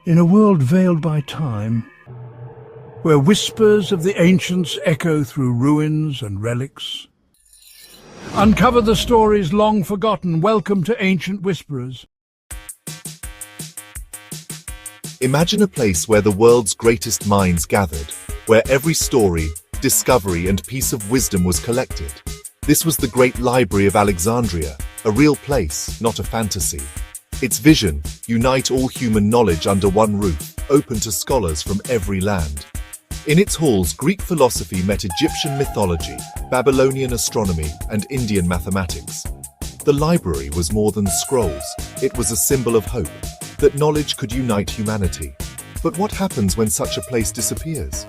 In a world veiled by time, where whispers of the ancients echo through ruins and relics, uncover the stories long forgotten. Welcome to Ancient Whisperers. Imagine a place where the world's greatest minds gathered, where every story, discovery, and piece of wisdom was collected. This was the great Library of Alexandria, a real place, not a fantasy. Its vision: unite all human knowledge under one roof, open to scholars from every land. In its halls, Greek philosophy met Egyptian mythology, Babylonian astronomy, and Indian mathematics. The library was more than scrolls. It was a symbol of hope, that knowledge could unite humanity. But what happens when such a place disappears?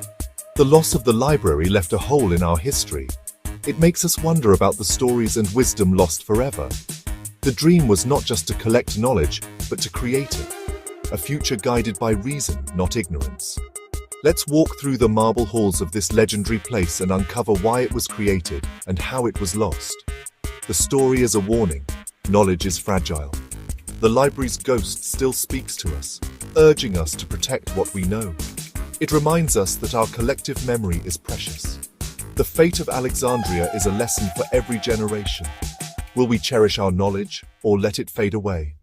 The loss of the library left a hole in our history. It makes us wonder about the stories and wisdom lost forever. The dream was not just to collect knowledge, but to create it. A future guided by reason, not ignorance. Let's walk through the marble halls of this legendary place and uncover why it was created and how it was lost. The story is a warning. Knowledge is fragile. The library's ghost still speaks to us, urging us to protect what we know. It reminds us that our collective memory is precious. The fate of Alexandria is a lesson for every generation. Will we cherish our knowledge or let it fade away?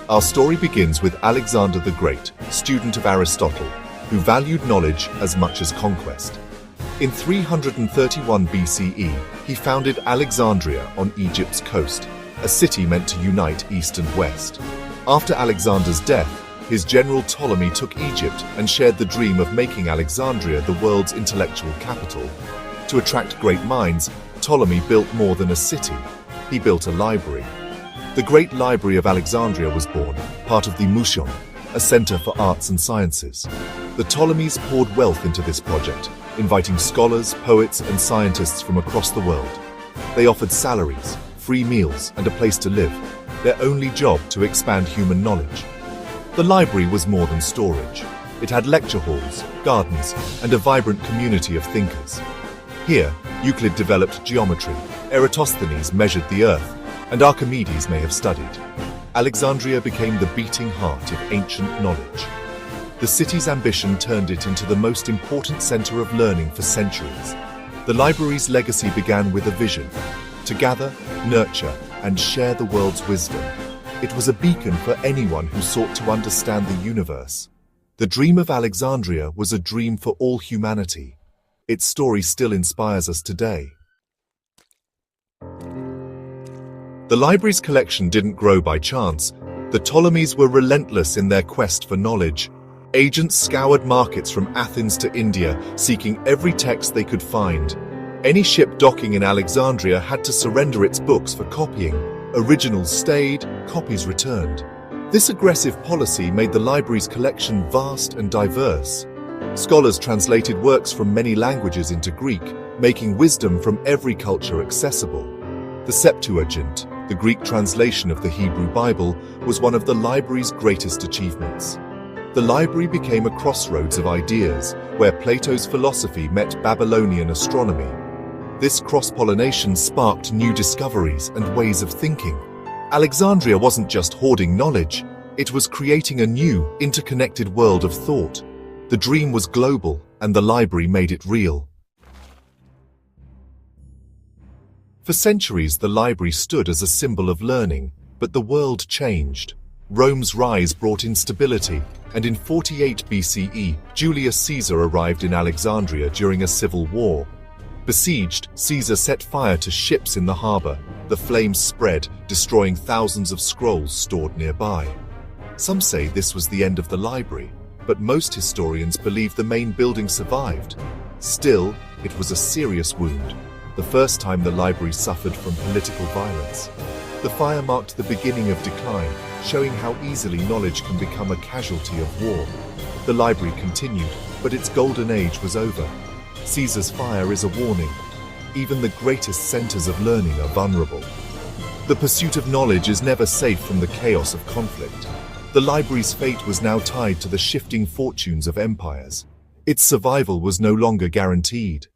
Our story begins with Alexander the Great, student of Aristotle, who valued knowledge as much as conquest. In 331 BCE, he founded Alexandria on Egypt's coast, a city meant to unite East and West. After Alexander's death, his general Ptolemy took Egypt and shared the dream of making Alexandria the world's intellectual capital. To attract great minds, Ptolemy built more than a city. He built a library. The Great Library of Alexandria was born, part of the Museion, a center for arts and sciences. The Ptolemies poured wealth into this project, inviting scholars, poets, and scientists from across the world. They offered salaries, free meals, and a place to live, their only job to expand human knowledge. The library was more than storage. It had lecture halls, gardens, and a vibrant community of thinkers. Here, Euclid developed geometry, Eratosthenes measured the earth, and Archimedes may have studied. Alexandria became the beating heart of ancient knowledge. The city's ambition turned it into the most important center of learning for centuries. The library's legacy began with a vision: to gather, nurture, and share the world's wisdom. It was a beacon for anyone who sought to understand the universe. The dream of Alexandria was a dream for all humanity. Its story still inspires us today. The library's collection didn't grow by chance. The Ptolemies were relentless in their quest for knowledge. Agents scoured markets from Athens to India, seeking every text they could find. Any ship docking in Alexandria had to surrender its books for copying. Originals stayed, copies returned. This aggressive policy made the library's collection vast and diverse. Scholars translated works from many languages into Greek, making wisdom from every culture accessible. The Septuagint, the Greek translation of the Hebrew Bible, was one of the library's greatest achievements. The library became a crossroads of ideas, where Plato's philosophy met Babylonian astronomy. This cross-pollination sparked new discoveries and ways of thinking. Alexandria wasn't just hoarding knowledge, it was creating a new, interconnected world of thought. The dream was global, and the library made it real. For centuries, the library stood as a symbol of learning, but the world changed. Rome's rise brought instability, and in 48 BCE, Julius Caesar arrived in Alexandria during a civil war. Besieged, Caesar set fire to ships in the harbor. The flames spread, destroying thousands of scrolls stored nearby. Some say this was the end of the library, but most historians believe the main building survived. Still, it was a serious wound, the first time the library suffered from political violence. The fire marked the beginning of decline, showing how easily knowledge can become a casualty of war. The library continued, but its golden age was over. Caesar's fire is a warning. Even the greatest centers of learning are vulnerable. The pursuit of knowledge is never safe from the chaos of conflict. The library's fate was now tied to the shifting fortunes of empires. Its survival was no longer guaranteed.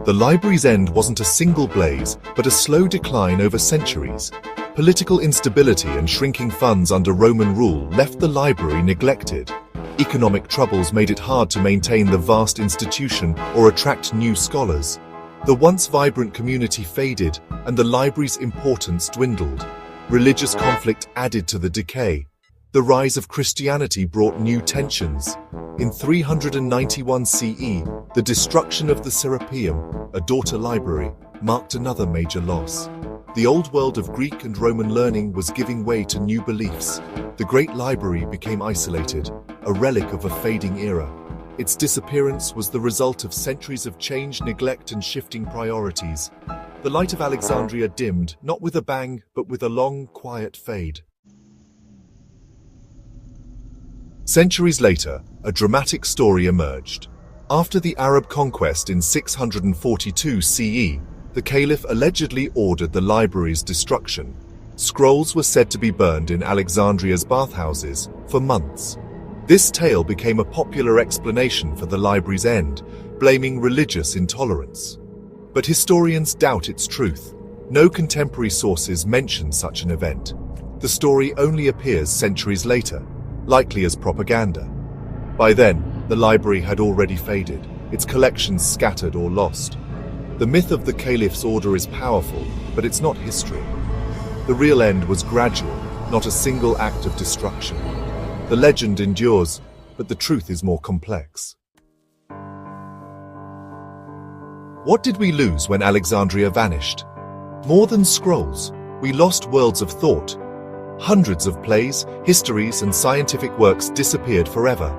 The library's end wasn't a single blaze, but a slow decline over centuries. Political instability and shrinking funds under Roman rule left the library neglected. Economic troubles made it hard to maintain the vast institution or attract new scholars. The once vibrant community faded, and the library's importance dwindled. Religious conflict added to the decay. The rise of Christianity brought new tensions. In 391 CE, the destruction of the Serapeum, a daughter library, marked another major loss. The old world of Greek and Roman learning was giving way to new beliefs. The great library became isolated, a relic of a fading era. Its disappearance was the result of centuries of change, neglect, and shifting priorities. The light of Alexandria dimmed, not with a bang, but with a long, quiet fade. Centuries later, a dramatic story emerged. After the Arab conquest in 642 CE, the Caliph allegedly ordered the library's destruction. Scrolls were said to be burned in Alexandria's bathhouses for months. This tale became a popular explanation for the library's end, blaming religious intolerance. But historians doubt its truth. No contemporary sources mention such an event. The story only appears centuries later, likely as propaganda. By then, the library had already faded, its collections scattered or lost. The myth of the Caliph's order is powerful, but it's not history. The real end was gradual, not a single act of destruction. The legend endures, but the truth is more complex. What did we lose when Alexandria vanished? More than scrolls, we lost worlds of thought. Hundreds of plays, histories, and scientific works disappeared forever.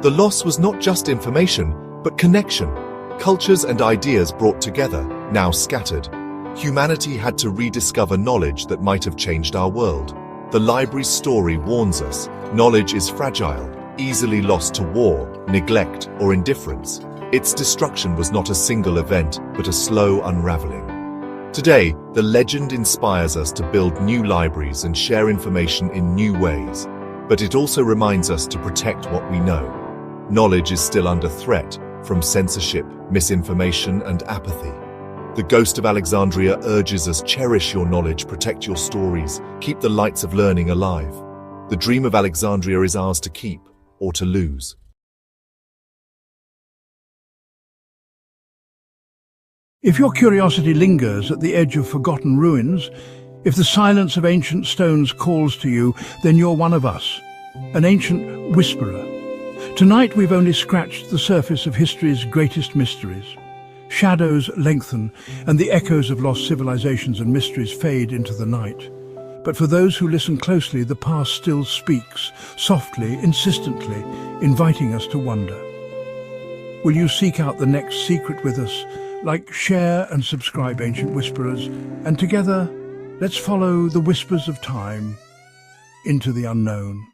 The loss was not just information, but connection. Cultures and ideas brought together, now scattered. Humanity had to rediscover knowledge that might have changed our world. The library's story warns us, knowledge is fragile, easily lost to war, neglect, or indifference. Its destruction was not a single event, but a slow unraveling. Today, the legend inspires us to build new libraries and share information in new ways. But it also reminds us to protect what we know. Knowledge is still under threat, from censorship, misinformation, and apathy. The ghost of Alexandria urges us: cherish your knowledge, protect your stories, keep the lights of learning alive. The dream of Alexandria is ours to keep or to lose. If your curiosity lingers at the edge of forgotten ruins, if the silence of ancient stones calls to you, then you're one of us, an ancient whisperer. Tonight we've only scratched the surface of history's greatest mysteries. Shadows lengthen, and the echoes of lost civilizations and mysteries fade into the night. But for those who listen closely, the past still speaks, softly, insistently, inviting us to wonder. Will you seek out the next secret with us? Like, share and subscribe, Ancient Whisperers, and together, let's follow the whispers of time into the unknown.